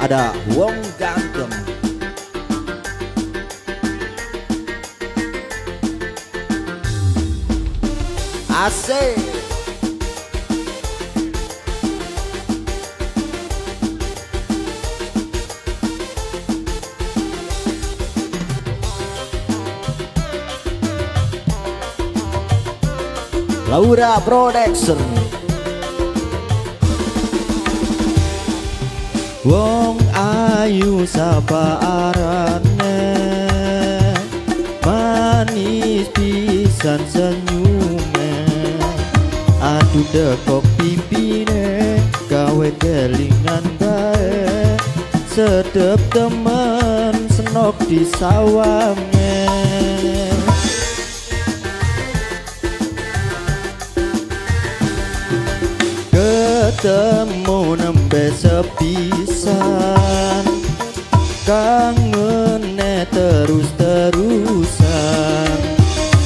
ada wong ganteng. Asik. Laura Production. Wong ayu sapa arane, manis pisan senyume, aduh dekok pipine, gawe kelingan bae, sedep temen senok di sawange. Ketemu nembe sepisan, kangene terus-terusan,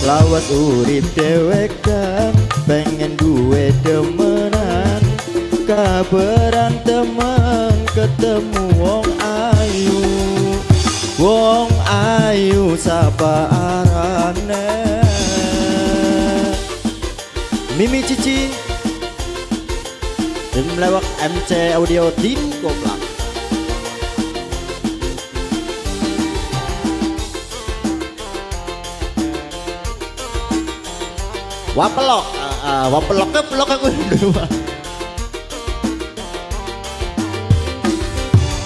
lawas urip dewekan, pengen duwe demenan, kabaran temen ketemu wong ayu. Wong ayu sapa arane? Mimi Cici tim lewat MC Audio Tim Koplak. Wapelok, wapelok ke pelok aku dulu.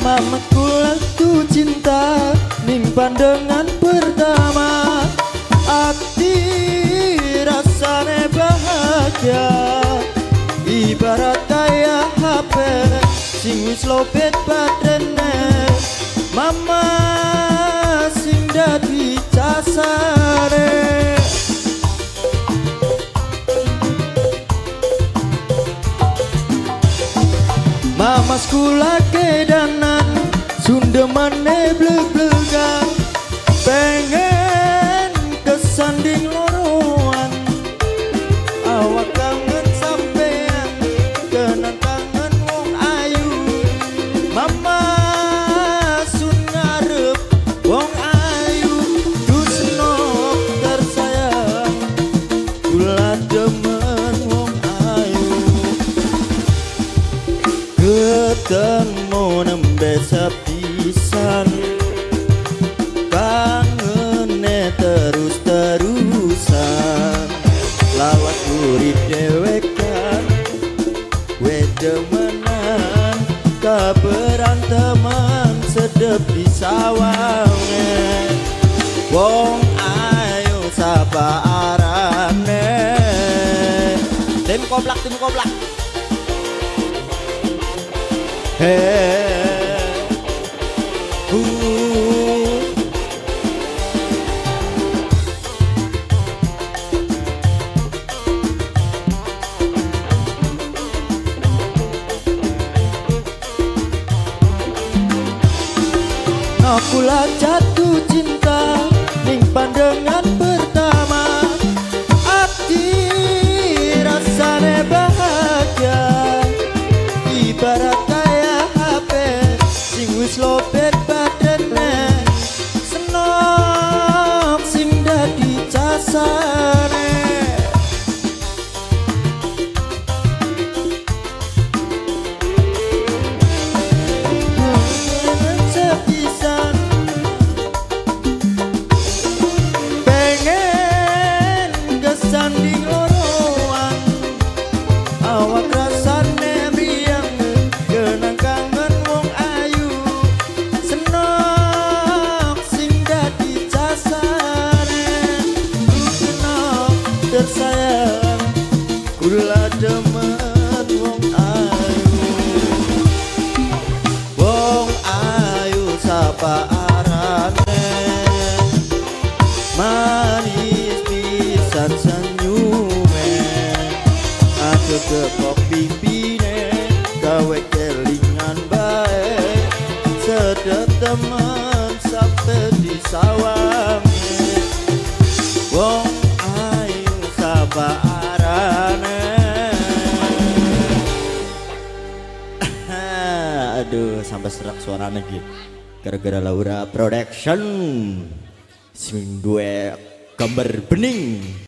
Mamaku laku cinta ning pandangan pertama, hati rasane bahagia, ibarat kayak HP sing wis lobet baterene. Mama sing dadi casane, mama sekolah kedanan, sundemane bleg-blegan, pengen kesanding loroan, awak kangen sampean, kenang kangen wong ayu. Mama sun ngarep wong ayu, dusnok tersayang, kula demen wong ayu. Ketemu nembe sepisan, kangene terus-terusan, lawat urip dewekan, wedemenan, kabaran teman sedep di sawange. Wong ayu sapa arane? Tim Koplak, tim Koplak. Nakula jatuh cinta ning pandangan pertama, hati rasane bahagia, ibarat kayak HP sing wis lobet baterene, senok sing dadi casane. Sepisan, pengen kesanding loroan, awak rasane mriyang, kenang kangen wong ayu, senok sing dadi casane, senok tersayang, kula demet wong ayu. Wong ayu sapa arane? Manis pisan senyume, aduh dekok pipine, gawe kelingan bae, sedep temen sampe di sawange. Wong ayu sapa arane? Aduh. sampai serak suaranya gitu. Gara-gara Laura Production sing duwe gambar bening.